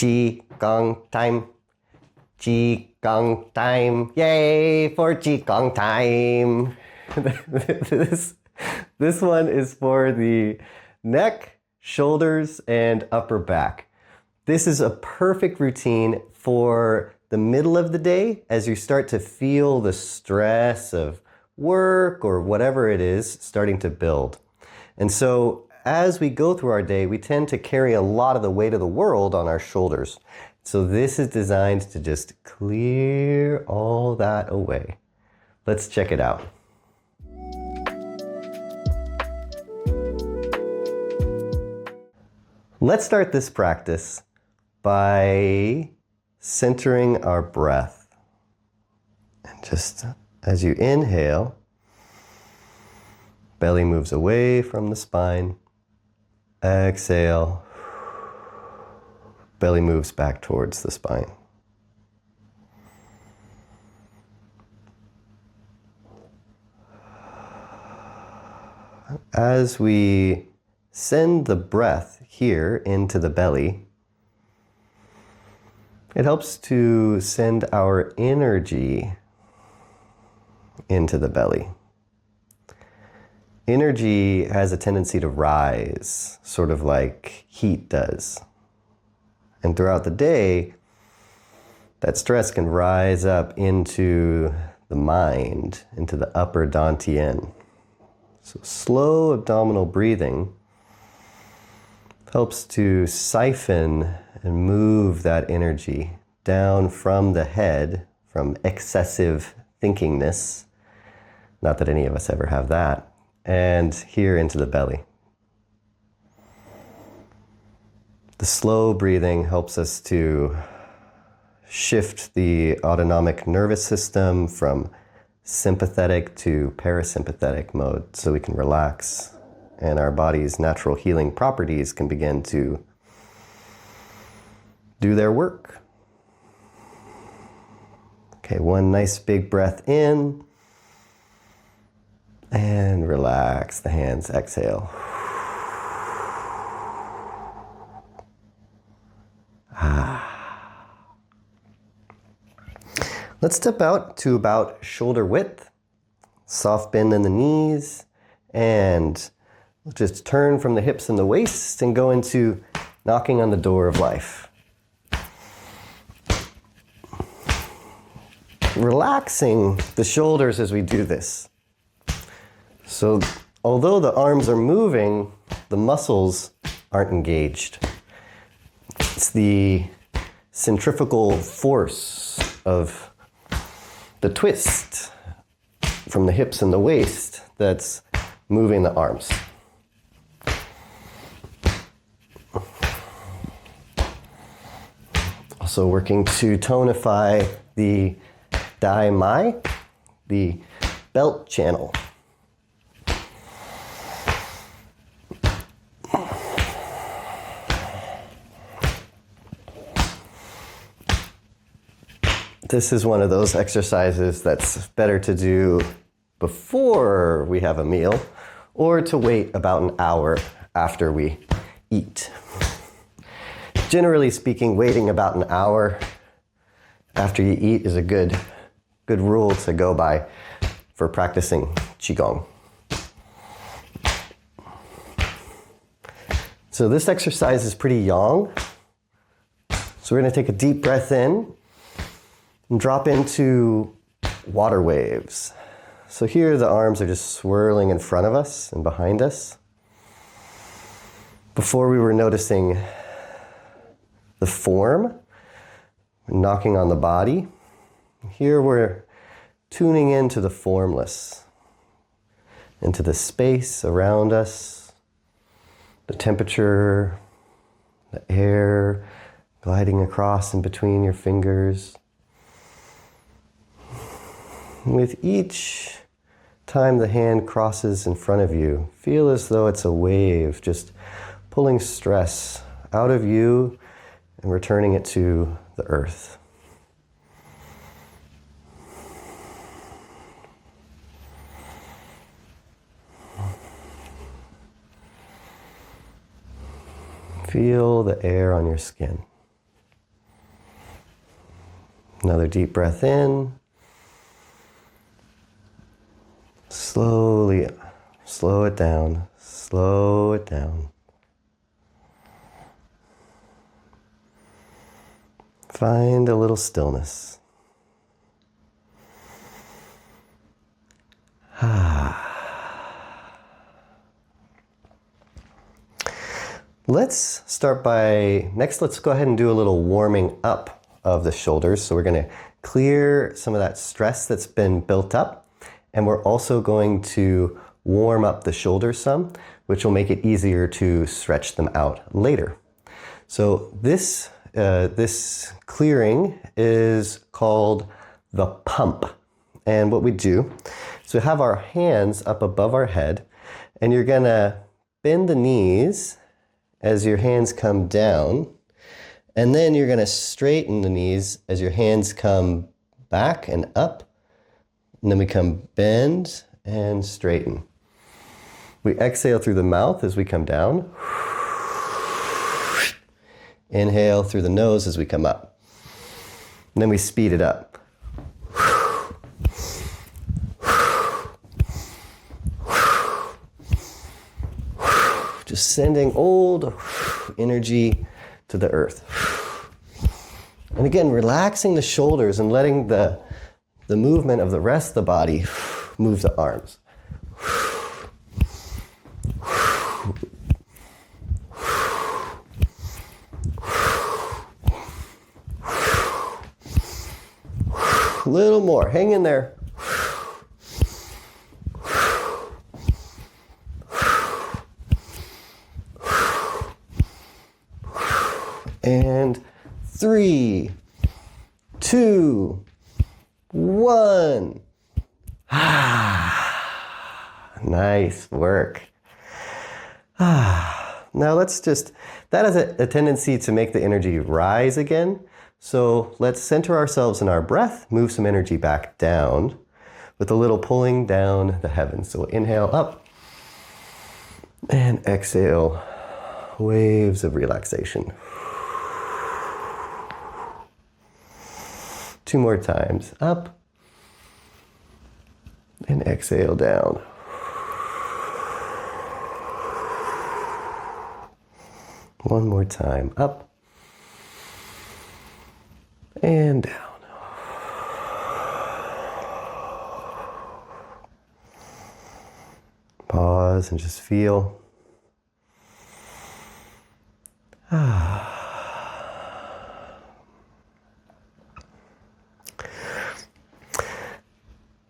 Qigong time. Qigong time. Yay for Qigong time. This one is for the neck, shoulders, and upper back. This is a perfect routine for the middle of the day as you start to feel the stress of work or whatever it is starting to build. And so as we go through our day, we tend to carry a lot of the weight of the world on our shoulders. So this is designed to just clear all that away. Let's check it out. Let's start this practice by centering our breath. And just as you inhale, belly moves away from the spine. Exhale, belly moves back towards the spine. As we send the breath here into the belly, it helps to send our energy into the belly. Energy has a tendency to rise, sort of like heat does. And throughout the day, that stress can rise up into the mind, into the upper dantian. So slow abdominal breathing helps to siphon and move that energy down from the head, from excessive thinkingness. Not that any of us ever have that. And here into the belly. The slow breathing helps us to shift the autonomic nervous system from sympathetic to parasympathetic mode so we can relax and our body's natural healing properties can begin to do their work. Okay, one nice big breath in. And relax the hands, exhale. Let's step out to about shoulder width, soft bend in the knees, and we'll just turn from the hips and the waist and go into knocking on the door of life. Relaxing the shoulders as we do this. So although the arms are moving, the muscles aren't engaged. It's the centrifugal force of the twist from the hips and the waist that's moving the arms. Also working to tonify the Dai Mai, the belt channel. This is one of those exercises that's better to do before we have a meal or to wait about an hour after we eat. Generally speaking, waiting about an hour after you eat is a good rule to go by for practicing Qigong. So this exercise is pretty yang. So we're going to take a deep breath in and drop into water waves. So here the arms are just swirling in front of us and behind us. Before we were noticing the form, knocking on the body. Here we're tuning into the formless, into the space around us, the temperature, the air gliding across in between your fingers. With each time the hand crosses in front of you, feel as though it's a wave just pulling stress out of you and returning it to the earth. Feel the air on your skin. Another deep breath in. Slowly, slow it down, slow it down. Find a little stillness. Let's start by, let's go ahead and do a little warming up of the shoulders. So we're going to clear some of that stress that's been built up. And we're also going to warm up the shoulders some, which will make it easier to stretch them out later. So this clearing is called the pump. And what we do, so we have our hands up above our head, and you're going to bend the knees as your hands come down, and then you're going to straighten the knees as your hands come back and up, and then we come bend and straighten. We exhale through the mouth as we come down. Inhale through the nose as we come up. And then we speed it up. Just sending old energy to the earth. And again, relaxing the shoulders and letting the movement of the rest of the body move the arms. A little more, hang in there. And 3, 2, 1. Nice work. Now let's just, that has a tendency to make the energy rise again. So let's center ourselves in our breath, move some energy back down with a little pulling down the heavens. So inhale up and exhale, waves of relaxation. 2 more times, up and exhale down. One more time, up and down. Pause and just feel.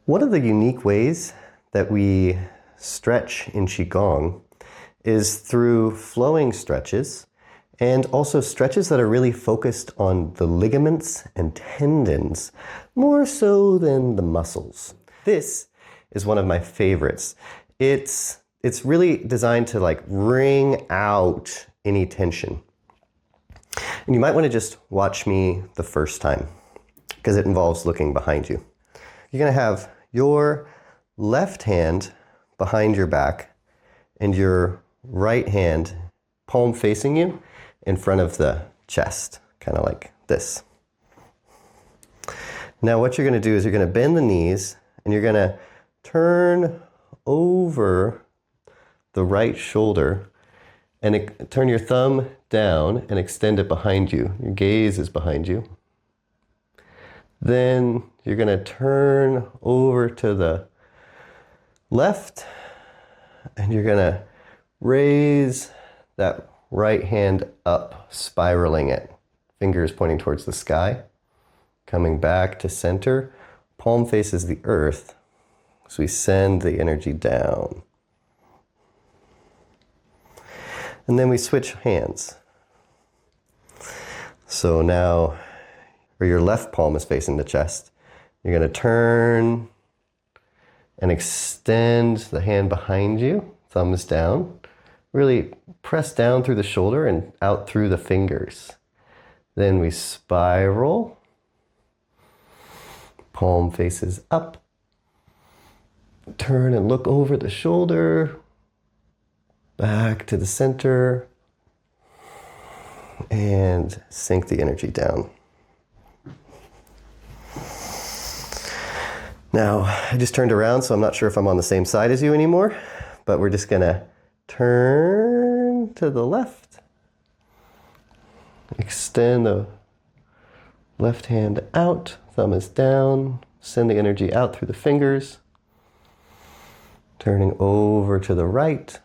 One of the unique ways that we stretch in Qigong is through flowing stretches, and also stretches that are really focused on the ligaments and tendons, more so than the muscles. This is one of my favorites. It's really designed to like wring out any tension. And you might want to just watch me the first time, because it involves looking behind you. You're going to have your left hand behind your back and your right hand palm facing you in front of the chest, kind of like this. Now what you're going to do is you're going to bend the knees and you're going to turn over the right shoulder and turn your thumb down and extend it behind you. Your gaze is behind you. Then you're going to turn over to the left and you're going to raise that right hand up, spiraling it. Fingers pointing towards the sky. Coming back to center. Palm faces the earth. So we send the energy down. And then we switch hands. So now, where your left palm is facing the chest, you're going to turn and extend the hand behind you, thumbs down. Really press down through the shoulder and out through the fingers. Then we spiral. Palm faces up. Turn and look over the shoulder. Back to the center. And sink the energy down. Now, I just turned around, so I'm not sure if I'm on the same side as you anymore, but we're just gonna turn to the left. Extend the left hand out, thumb is down, send the energy out through the fingers. Turning over to the right,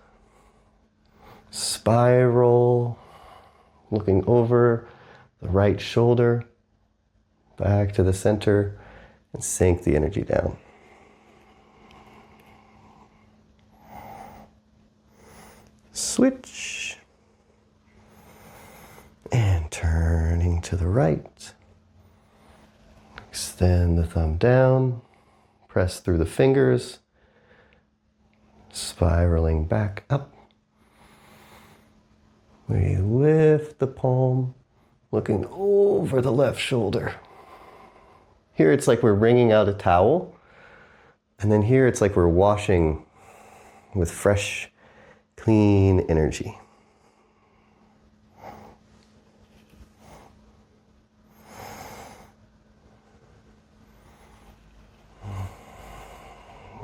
spiral, looking over the right shoulder, back to the center, and sink the energy down. Switch. And turning to the right. Extend the thumb down, press through the fingers, spiraling back up. We lift the palm, looking over the left shoulder. Here it's like we're wringing out a towel, and then here it's like we're washing with fresh, clean energy.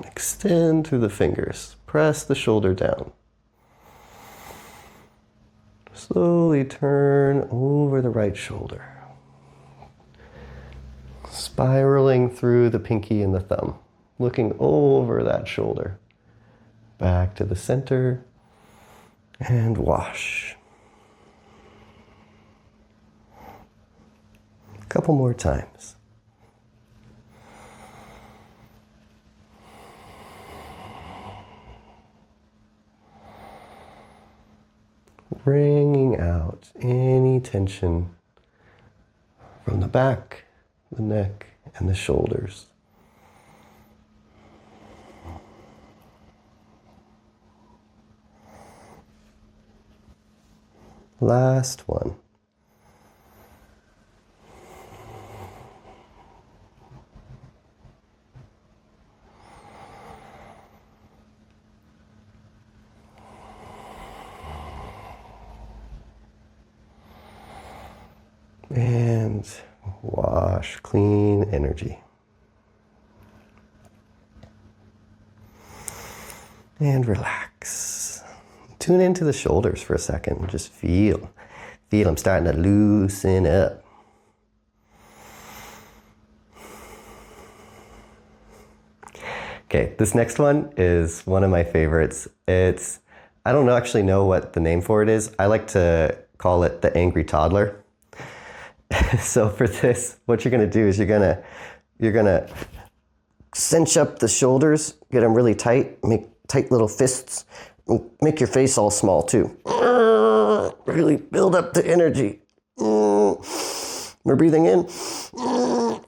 Extend through the fingers. Press the shoulder down. Slowly turn over the right shoulder. Spiraling through the pinky and the thumb. Looking over that shoulder. Back to the center. And wash. A couple more times. Bringing out any tension from the back, the neck, and the shoulders. Last one. And wash, clean energy. And relax. Tune into the shoulders for a second. Just feel them starting to loosen up. Okay, this next one is one of my favorites. I don't actually know what the name for it is. I like to call it the angry toddler. So for this, what you're gonna do is you're gonna cinch up the shoulders, get them really tight, make tight little fists, make your face all small too. Really build up the energy. We're breathing in,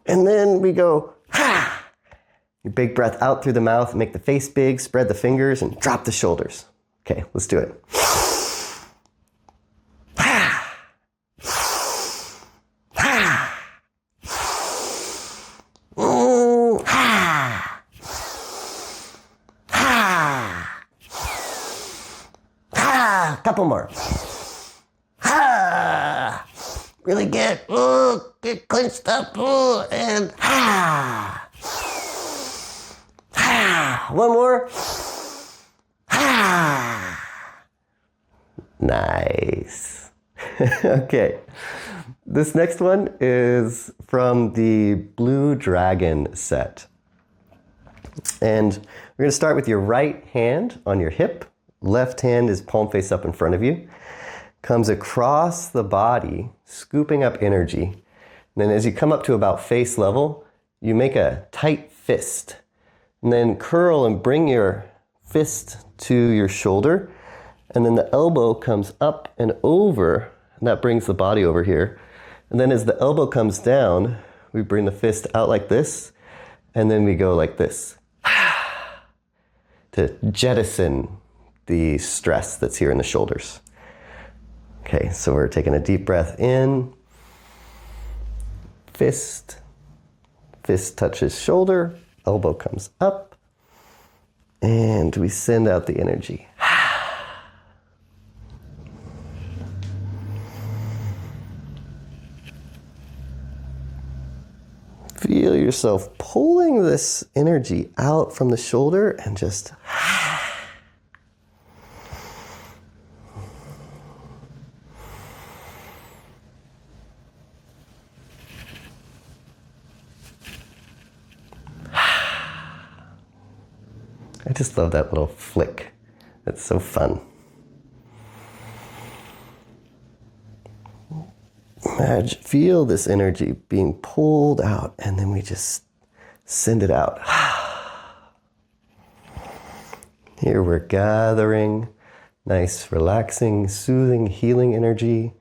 and then we go, ha! Your big breath out through the mouth, make the face big, spread the fingers, and drop the shoulders. Okay, let's do it. Couple more. Really get clenched up, and one more. Nice. Okay. This next one is from the Blue Dragon set. And we're going to start with your right hand on your hip. Left hand is palm face up in front of you. Comes across the body, scooping up energy. And then as you come up to about face level, you make a tight fist. And then curl and bring your fist to your shoulder. And then the elbow comes up and over, and that brings the body over here. And then as the elbow comes down, we bring the fist out like this, and then we go like this to jettison the stress that's here in the shoulders. Okay, so we're taking a deep breath in. Fist touches shoulder, elbow comes up, and we send out the energy. feel yourself pulling this energy out from the shoulder and just I just love that little flick. That's so fun. Imagine, feel this energy being pulled out, and then we just send it out. Here we're gathering nice, relaxing, soothing, healing energy.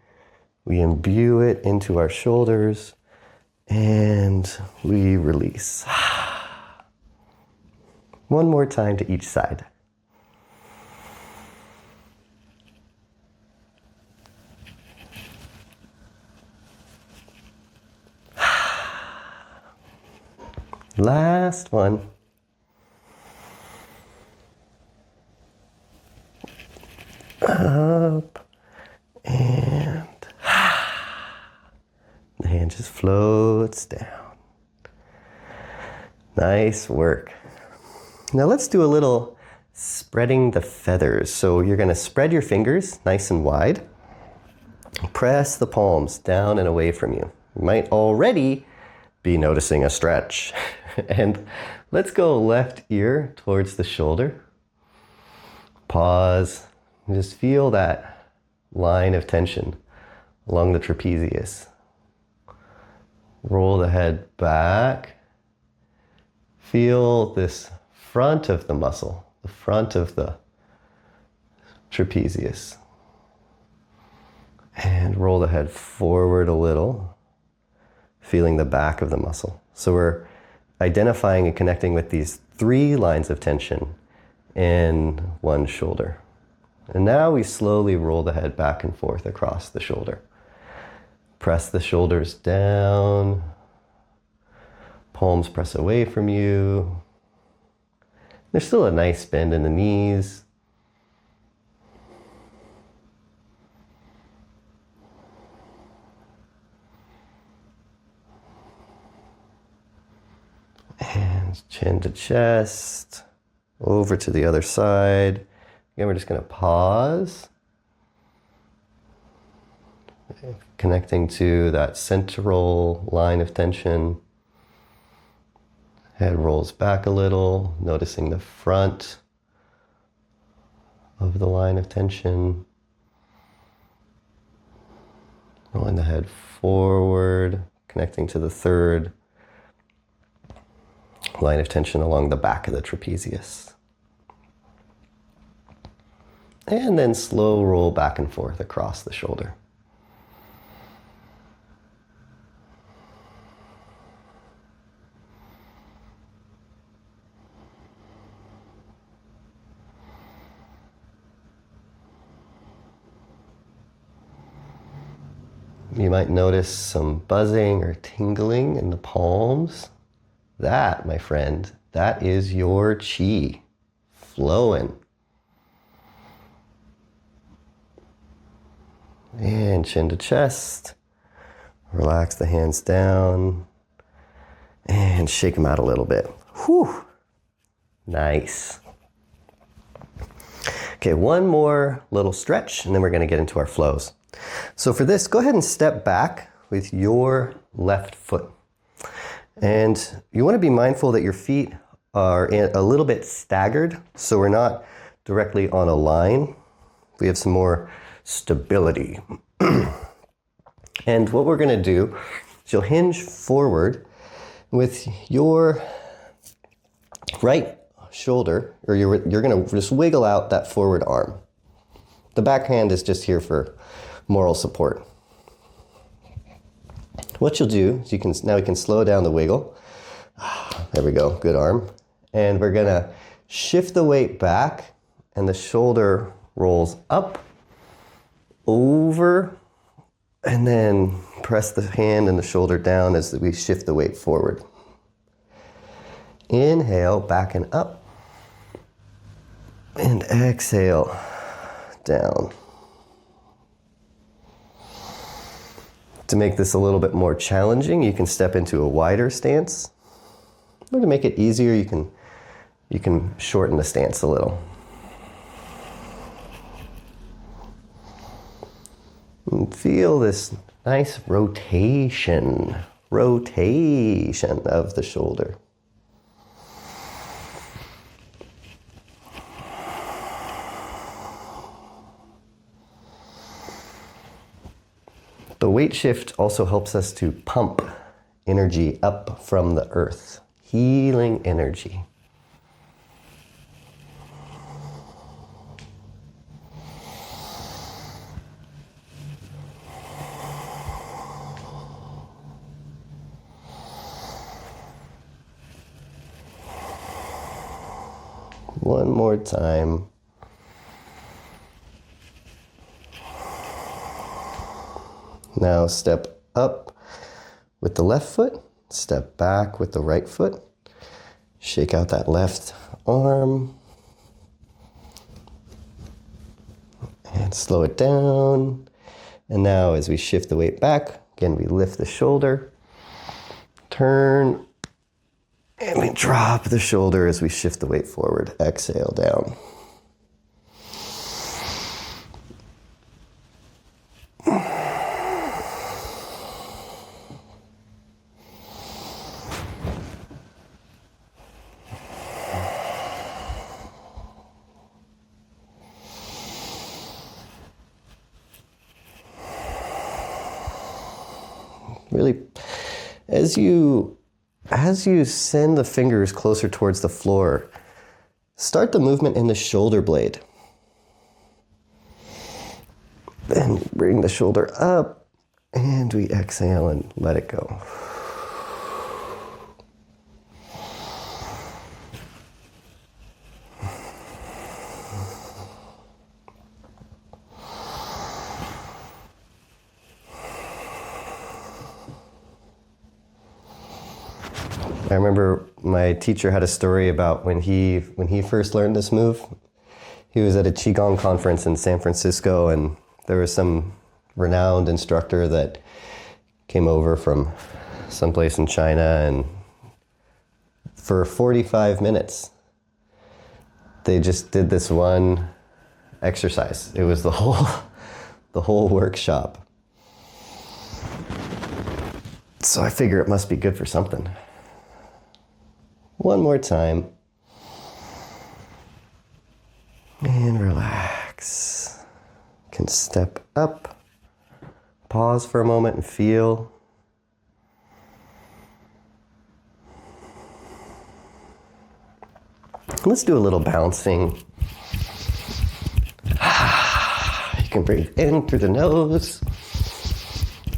We imbue it into our shoulders, and we release. One more time to each side. Last one. Up and the hand just floats down. Nice work. Now let's do a little spreading the feathers. So you're going to spread your fingers nice and wide. Press the palms down and away from you. You might already be noticing a stretch. And let's go left ear towards the shoulder. Pause. And just feel that line of tension along the trapezius. Roll the head back. Feel this front of the muscle, the front of the trapezius. And roll the head forward a little, feeling the back of the muscle. So we're identifying and connecting with these 3 lines of tension in one shoulder. And now we slowly roll the head back and forth across the shoulder. Press the shoulders down. Palms press away from you. There's still a nice bend in the knees. And chin to chest, over to the other side. Again, we're just going to pause. Connecting to that central line of tension. Head rolls back a little, noticing the front of the line of tension. Rolling the head forward, connecting to the 3rd line of tension along the back of the trapezius. And then slow roll back and forth across the shoulder. You might notice some buzzing or tingling in the palms. That, my friend, that is your chi flowing. And chin to chest. Relax the hands down. And shake them out a little bit. Whew. Nice. Okay, one more little stretch, and then we're going to get into our flows. So for this, go ahead and step back with your left foot. And you want to be mindful that your feet are a little bit staggered, so we're not directly on a line. We have some more stability. And what we're going to do is you'll hinge forward with your right shoulder, or you're going to just wiggle out that forward arm. The back hand is just here for moral support. What you'll do is now we can slow down the wiggle. There we go, good arm. And we're gonna shift the weight back, and the shoulder rolls up, over, and then press the hand and the shoulder down as we shift the weight forward. Inhale, back and up. And exhale, down. To make this a little bit more challenging, you can step into a wider stance. Or to make it easier, you can shorten the stance a little. And feel this nice rotation of the shoulder. The weight shift also helps us to pump energy up from the earth, healing energy. One more time. Now step up with the left foot, step back with the right foot. Shake out that left arm. And slow it down. And now as we shift the weight back, again we lift the shoulder, turn, and we drop the shoulder as we shift the weight forward. Exhale down. Really, as you send the fingers closer towards the floor, start the movement in the shoulder blade. Then bring the shoulder up, and we exhale and let it go. I remember my teacher had a story about when he first learned this move. He was at a Qigong conference in San Francisco, and there was some renowned instructor that came over from someplace in China, and for 45 minutes they just did this one exercise. It was the whole workshop. So I figure it must be good for something. One more time. And relax. You can step up. Pause for a moment and feel. Let's do a little bouncing. You can breathe in through the nose,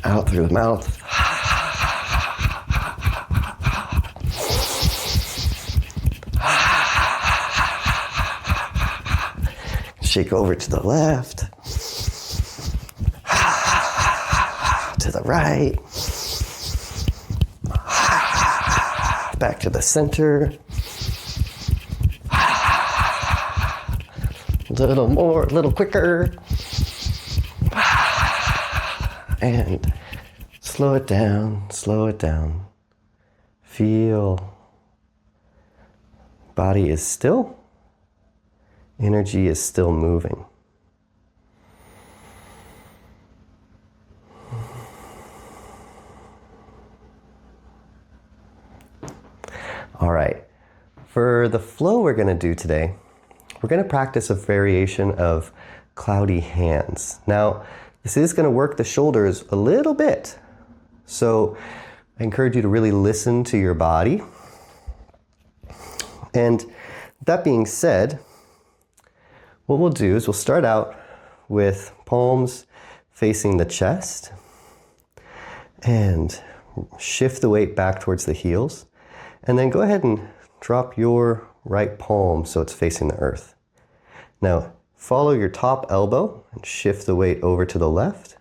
out through the mouth. Shake over to the left, to the right, back to the center. A little more, a little quicker. And slow it down, slow it down. Feel body is still. Energy is still moving. All right, for the flow we're going to do today, we're going to practice a variation of cloudy hands. Now, this is going to work the shoulders a little bit. So I encourage you to really listen to your body. And that being said, what we'll do is we'll start out with palms facing the chest and shift the weight back towards the heels. And then go ahead and drop your right palm so it's facing the earth. Now, follow your top elbow and shift the weight over to the left.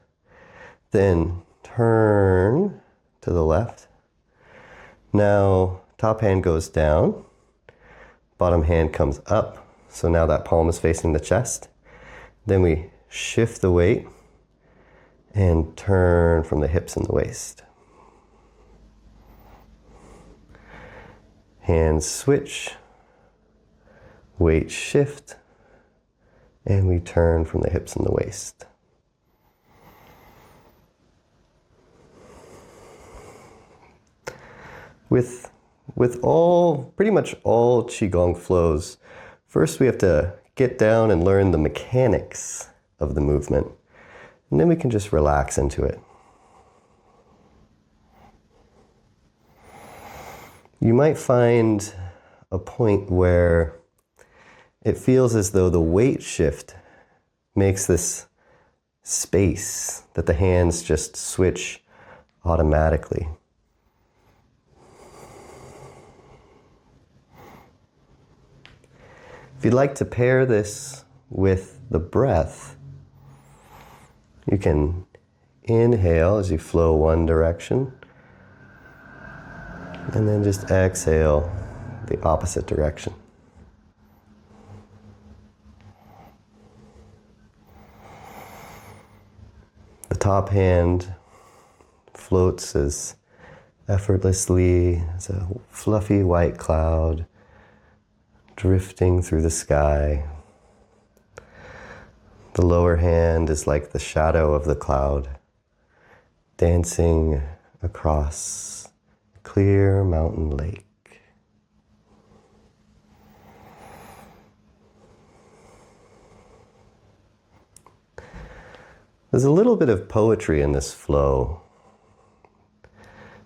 Then turn to the left. Now, top hand goes down. Bottom hand comes up. So now that palm is facing the chest. Then we shift the weight and turn from the hips and the waist. Hands switch, weight shift, and we turn from the hips and the waist. With pretty much all Qigong flows, first we have to get down and learn the mechanics of the movement, and then we can just relax into it. You might find a point where it feels as though the weight shift makes this space that the hands just switch automatically. If you'd like to pair this with the breath, you can inhale as you flow one direction, and then just exhale the opposite direction. The top hand floats as effortlessly as a fluffy white cloud drifting through the sky. The lower hand is like the shadow of the cloud, dancing across a clear mountain lake. There's a little bit of poetry in this flow,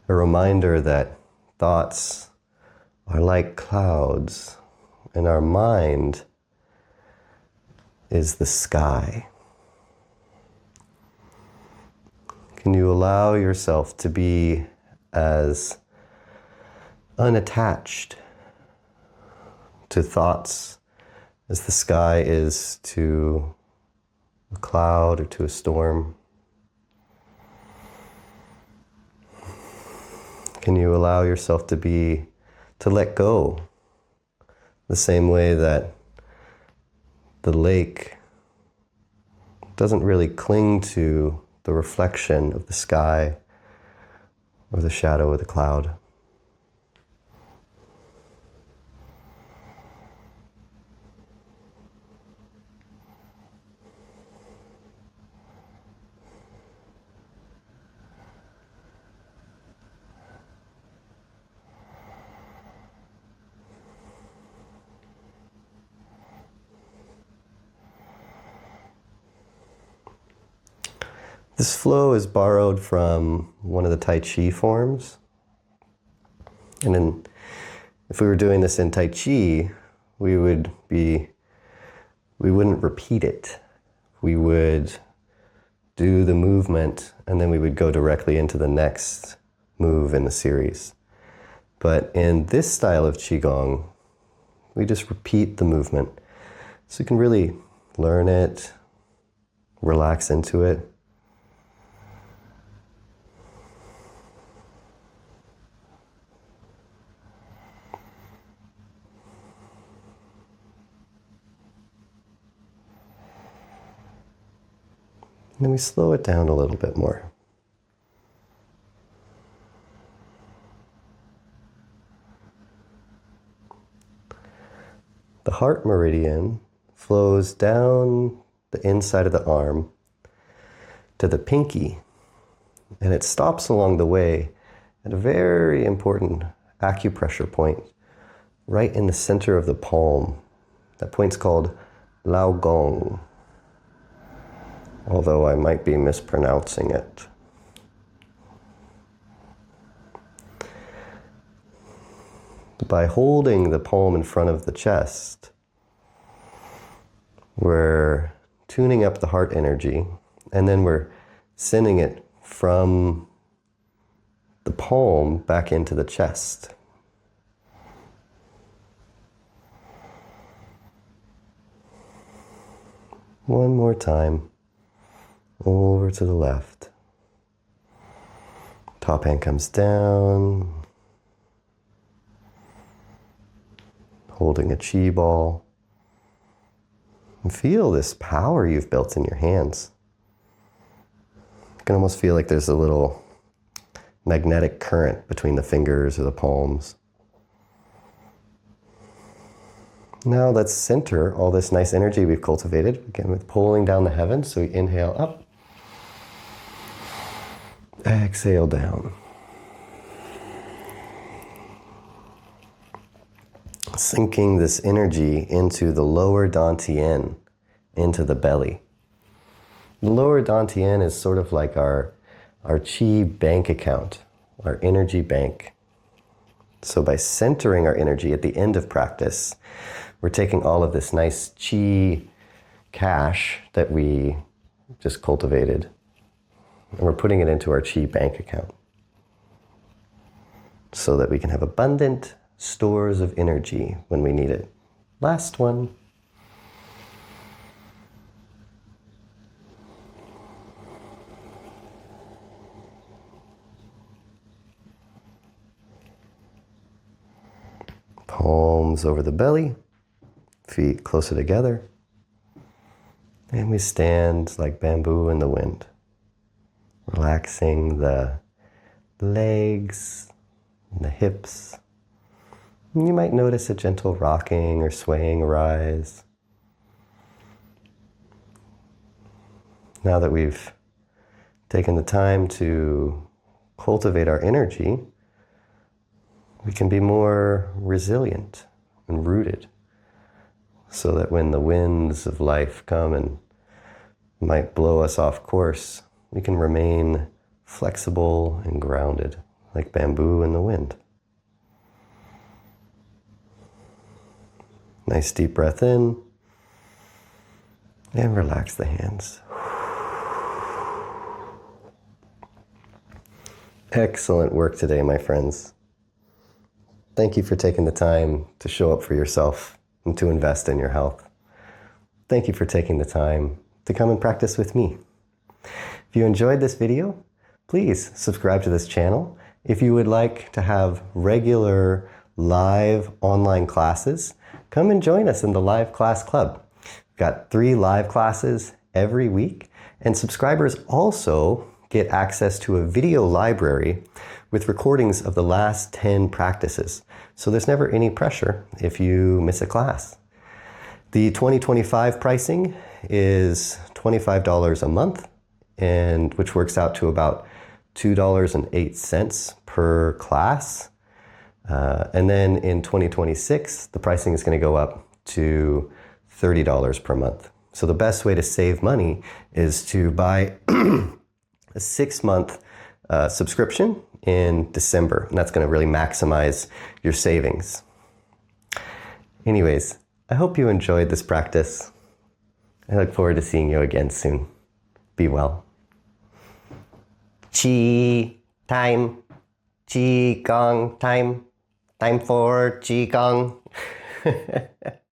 a reminder that thoughts are like clouds, and our mind is the sky. Can you allow yourself to be as unattached to thoughts as the sky is to a cloud or to a storm? Can you allow yourself to let go the same way that the lake doesn't really cling to the reflection of the sky or the shadow of the cloud? This flow is borrowed from one of the Tai Chi forms. And if we were doing this in Tai Chi, we wouldn't repeat it. We would do the movement and then we would go directly into the next move in the series. But in this style of Qigong, we just repeat the movement. So you can really learn it, relax into it. And then we slow it down a little bit more. The heart meridian flows down the inside of the arm to the pinky, and it stops along the way at a very important acupressure point right in the center of the palm. That point's called Gong, although I might be mispronouncing it. By holding the palm in front of the chest, we're tuning up the heart energy, and then we're sending it from the palm back into the chest. One more time. Over to the left. Top hand comes down, holding a chi ball. And feel this power you've built in your hands. can almost feel like there's a little magnetic current between the fingers or the palms. Now let's center all this nice energy we've cultivated, again with pulling down the heavens. So we inhale up, exhale down. Sinking this energy into the lower dantian, into the belly. The lower dantian is sort of like our chi bank account, our energy bank. So by centering our energy at the end of practice, we're taking all of this nice chi cash that we just cultivated, and we're putting it into our chi bank account so that we can have abundant stores of energy when we need it. Last one. Palms over the belly, feet closer together, and we stand like bamboo in the wind, relaxing the legs and the hips. And you might notice a gentle rocking or swaying arise. Now that we've taken the time to cultivate our energy, we can be more resilient and rooted, so that when the winds of life come and might blow us off course, we can remain flexible and grounded, like bamboo in the wind. Nice deep breath in, and relax the hands. Excellent work today, my friends. Thank you for taking the time to show up for yourself and to invest in your health. Thank you for taking the time to come and practice with me. If you enjoyed this video, please subscribe to this channel. If you would like to have regular live online classes, come and join us in the Live Class Club. We've got 3 live classes every week, and subscribers also get access to a video library with recordings of the last 10 practices. So there's never any pressure if you miss a class. The 2025 pricing is $25 a month, and which works out to about $2.08 per class. And then in 2026, the pricing is going to go up to $30 per month. So the best way to save money is to buy a 6-month subscription in December, and that's going to really maximize your savings. Anyways, I hope you enjoyed this practice. I look forward to seeing you again soon. Be well. Qi time. Qigong time. Time for Qigong.